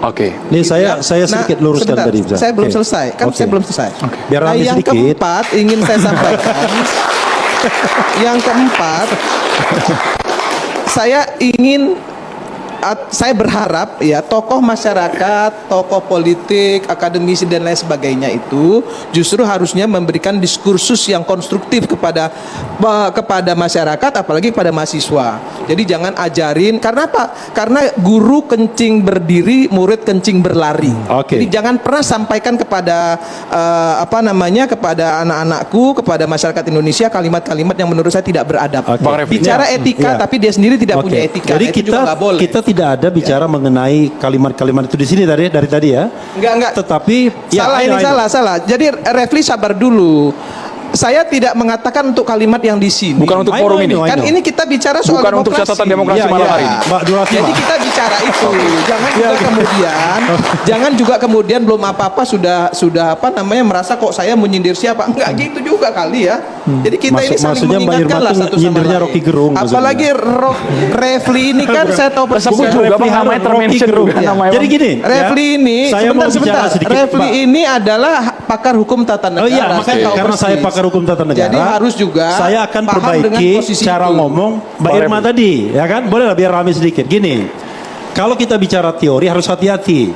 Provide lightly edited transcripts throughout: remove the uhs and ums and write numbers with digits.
Oke. Ini saya sedikit luruskan sebentar, tadi. saya belum selesai. Saya belum selesai. Biar Nah, rame yang sedikit. keempat ingin saya sampaikan. Yang keempat, saya berharap ya tokoh masyarakat, tokoh politik, akademisi dan lain sebagainya itu justru harusnya memberikan diskursus yang konstruktif kepada masyarakat, apalagi kepada mahasiswa. Jadi jangan ajarin, karena apa? Karena guru kencing berdiri, murid kencing berlari. Jadi jangan pernah sampaikan kepada kepada anak-anakku, kepada masyarakat Indonesia kalimat-kalimat yang menurut saya tidak beradab. Bicara etika, tapi dia sendiri tidak punya etika. Jadi kita tidak ada bicara mengenai kalimat-kalimat itu di sini dari tadi ya. Enggak. Tetapi salah. Jadi Refli sabar dulu. Saya tidak mengatakan untuk kalimat yang di sini. Bukan untuk forum ini. Kan ini kita bicara soal bukan demokrasi. untuk catatan demokrasi malam hari ini. Jadi kita bicara itu. Jangan juga kemudian belum apa-apa sudah merasa kok saya menyindir siapa. Enggak gitu juga kali ya. Jadi kita ini saling mengingatkan lah satu sama lain. Rocky Gerung. Apalagi Refli ini kan saya tahu persis. juga Bang Hamid termention juga namanya. Jadi gini. Refli ini sebentar. Refli ini adalah pakar hukum tata negara. Oh iya, makanya karena saya pakar hukum tata negara. Jadi harus juga saya akan perbaiki cara ngomong Mbak Irma tadi, ya kan? Boleh lah biar rame sedikit. Gini, kalau kita bicara teori harus hati-hati.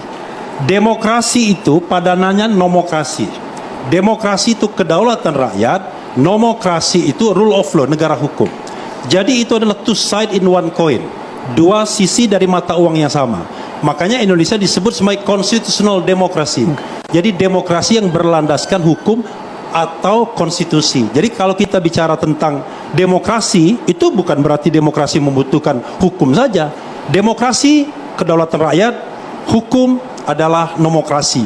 Demokrasi itu padanannya nomokrasi. Demokrasi itu kedaulatan rakyat, nomokrasi itu rule of law, negara hukum. Jadi itu adalah two side in one coin. Dua sisi dari mata uang yang sama. Makanya Indonesia disebut sebagai constitutional demokrasi. Jadi demokrasi yang berlandaskan hukum atau konstitusi. Jadi kalau kita bicara tentang demokrasi, itu bukan berarti demokrasi membutuhkan hukum saja. Demokrasi kedaulatan rakyat, hukum adalah nomokrasi.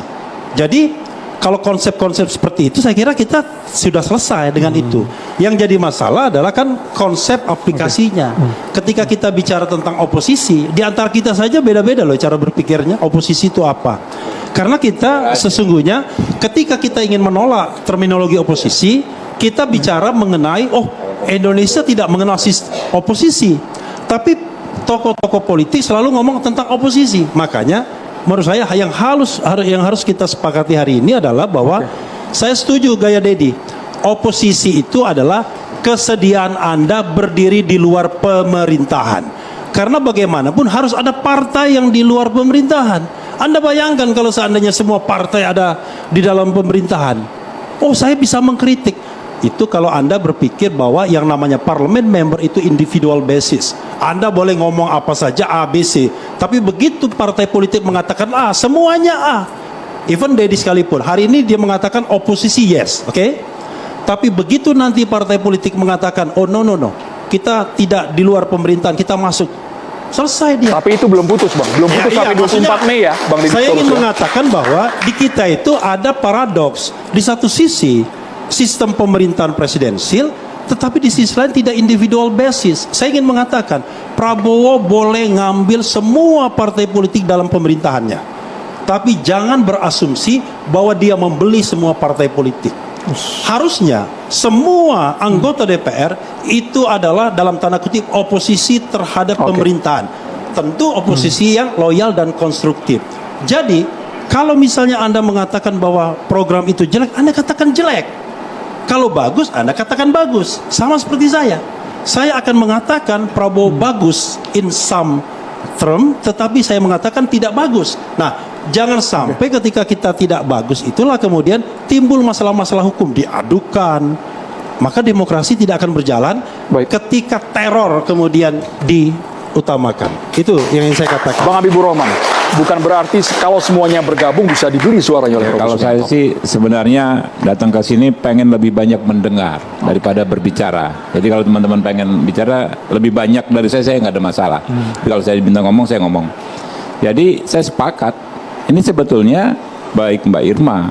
Jadi kalau konsep-konsep seperti itu saya kira kita sudah selesai dengan itu. Yang jadi masalah adalah kan konsep aplikasinya. Ketika kita bicara tentang oposisi, di antara kita saja beda-beda loh cara berpikirnya. Oposisi itu apa? Karena kita sesungguhnya ketika kita ingin menolak terminologi oposisi, kita bicara mengenai Indonesia tidak mengenal oposisi. Tapi tokoh-tokoh politik selalu ngomong tentang oposisi. Makanya menurut saya yang harus kita sepakati hari ini adalah bahwa saya setuju gaya Dedi. Oposisi itu adalah kesediaan Anda berdiri di luar pemerintahan. Karena bagaimanapun harus ada partai yang di luar pemerintahan. Anda bayangkan kalau seandainya semua partai ada di dalam pemerintahan. Saya bisa mengkritik. Itu kalau Anda berpikir bahwa yang namanya parlemen member itu individual basis. Anda boleh ngomong apa saja A, B, C. Tapi begitu partai politik mengatakan A, semuanya A. Even Dedi sekalipun. Hari ini dia mengatakan oposisi yes. Tapi begitu nanti partai politik mengatakan no. Kita tidak di luar pemerintahan, kita masuk. Selesai dia. Tapi itu belum putus Bang. Belum putus sampai 24 Mei ya Bang Dedi. Saya ingin mengatakan bahwa di kita itu ada paradoks. Di satu sisi sistem pemerintahan presidensil, tetapi di sisi lain tidak individual basis. Saya ingin mengatakan Prabowo boleh ngambil semua partai politik dalam pemerintahannya, tapi jangan berasumsi bahwa dia membeli semua partai politik. Harusnya semua anggota DPR itu adalah dalam tanda kutip oposisi terhadap pemerintahan. Tentu oposisi yang loyal dan konstruktif. Jadi kalau misalnya Anda mengatakan bahwa program itu jelek, Anda katakan jelek. Kalau bagus, Anda katakan bagus. Sama seperti saya. Saya akan mengatakan Prabowo bagus in some term, tetapi saya mengatakan tidak bagus. Nah, jangan sampai ketika kita tidak bagus itulah kemudian timbul masalah-masalah hukum diadukan. Maka demokrasi tidak akan berjalan ketika teror kemudian diutamakan. Itu yang ingin saya katakan. Bang Habibur Rahman, bukan berarti kalau semuanya bergabung bisa dibeli suaranya oleh Kalau saya sih sebenarnya datang ke sini pengen lebih banyak mendengar daripada berbicara. Jadi kalau teman-teman pengen bicara lebih banyak dari saya nggak ada masalah. Tapi kalau saya diminta ngomong, saya ngomong. Jadi saya sepakat. Ini sebetulnya baik Mbak Irma,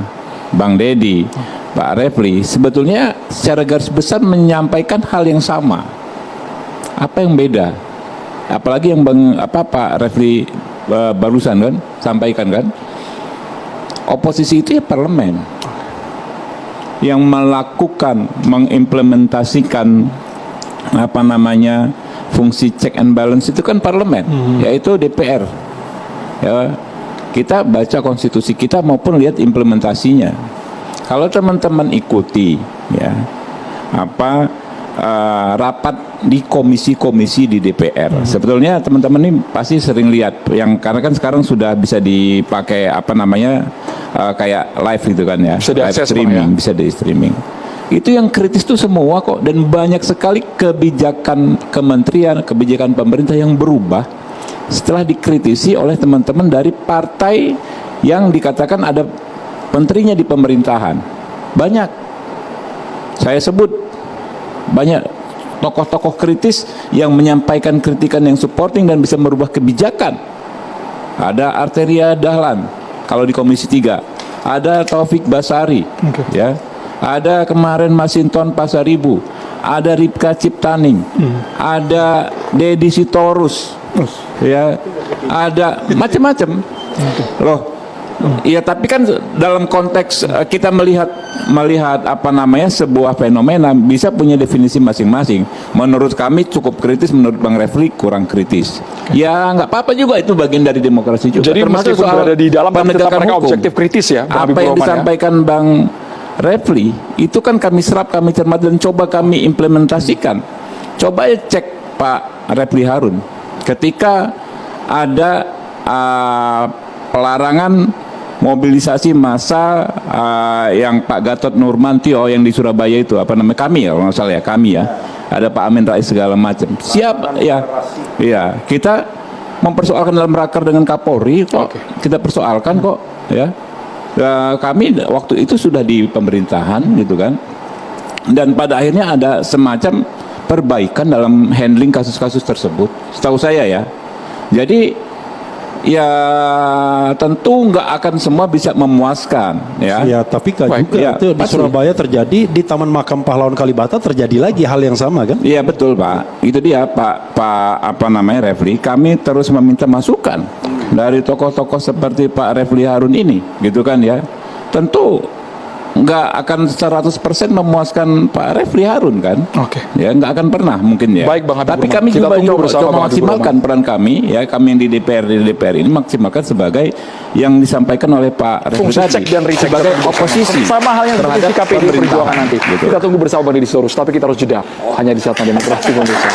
Bang Dedi, Pak Refli, sebetulnya secara garis besar menyampaikan hal yang sama. Apa yang beda? Apalagi yang Pak Refli barusan kan sampaikan kan, oposisi itu ya parlemen yang melakukan, mengimplementasikan fungsi check and balance itu kan parlemen, yaitu DPR ya. kita baca konstitusi kita maupun lihat implementasinya. Kalau teman-teman ikuti ya rapat di komisi-komisi di DPR. Sebetulnya teman-teman ini pasti sering lihat yang karena kan sekarang sudah bisa dipakai kayak live gitu kan ya. Bisa live diakses, streaming, Bang, ya. bisa di streaming. Itu yang kritis tuh semua kok, dan banyak sekali kebijakan kementerian, kebijakan pemerintah yang berubah setelah dikritisi oleh teman-teman dari partai yang dikatakan ada menterinya di pemerintahan. Banyak. Saya sebut banyak tokoh-tokoh kritis yang menyampaikan kritikan yang supporting dan bisa merubah kebijakan. Ada Arteria Dahlan kalau di Komisi 3, ada Taufik Basari, ya, ada kemarin Masinton Pasaribu, ada Ripka Ciptaning, ada Dedi Sitorus, ya, ada macam-macam. Loh, iya, tapi kan dalam konteks kita melihat sebuah fenomena bisa punya definisi masing-masing. Menurut kami cukup kritis, menurut Bang Refli kurang kritis. Ya nggak apa-apa juga, itu bagian dari demokrasi juga. Jadi Termasuk meskipun soal berada di dalam tapi tetap penegakan mereka hukum. objektif kritis ya, Bang Apa Habibur yang Rahman, ya? disampaikan Bang Refli itu kan kami serap, kami cermati dan coba kami implementasikan. Coba ya cek Pak Refli Harun ketika ada pelarangan mobilisasi massa yang Pak Gatot Nurmantio yang di Surabaya itu kami ya, kalau nggak salah ya, kami ya, ada Pak Amin Rais segala macam. Siap ya, ya kita mempersoalkan dalam raker dengan Kapolri kok, kita persoalkan kok ya. Kami waktu itu sudah di pemerintahan gitu kan, dan pada akhirnya ada semacam perbaikan dalam handling kasus-kasus tersebut, setahu saya ya. Jadi ya tentu nggak akan semua bisa memuaskan ya. Ya, tapi kan juga ya, itu di pasti. Surabaya terjadi, di Taman Makam Pahlawan Kalibata terjadi lagi hal yang sama kan? Iya betul Pak, itu dia Pak Refli. Kami terus meminta masukan dari tokoh-tokoh seperti Pak Refli Harun ini, gitu kan ya. Tentu nggak akan 100% memuaskan Pak Refli Harun kan? Ya nggak akan pernah mungkin ya. Baik, Bang Habibur Tapi Rahman. kami Kita juga tunggu bersama coba Bang Habibur maksimalkan peran kami ya, kami yang di DPR ini maksimalkan sebagai yang disampaikan oleh Pak Refli Fungsi tadi cek dan recheck sebagai oposisi sama halnya seperti terhadap sikap PDI pemerintahan. Perjuangan nanti. Gitu. Kita tunggu bersama Bang Deddy Sitorus, tapi kita harus jeda hanya di saat Demokrasi Indonesia.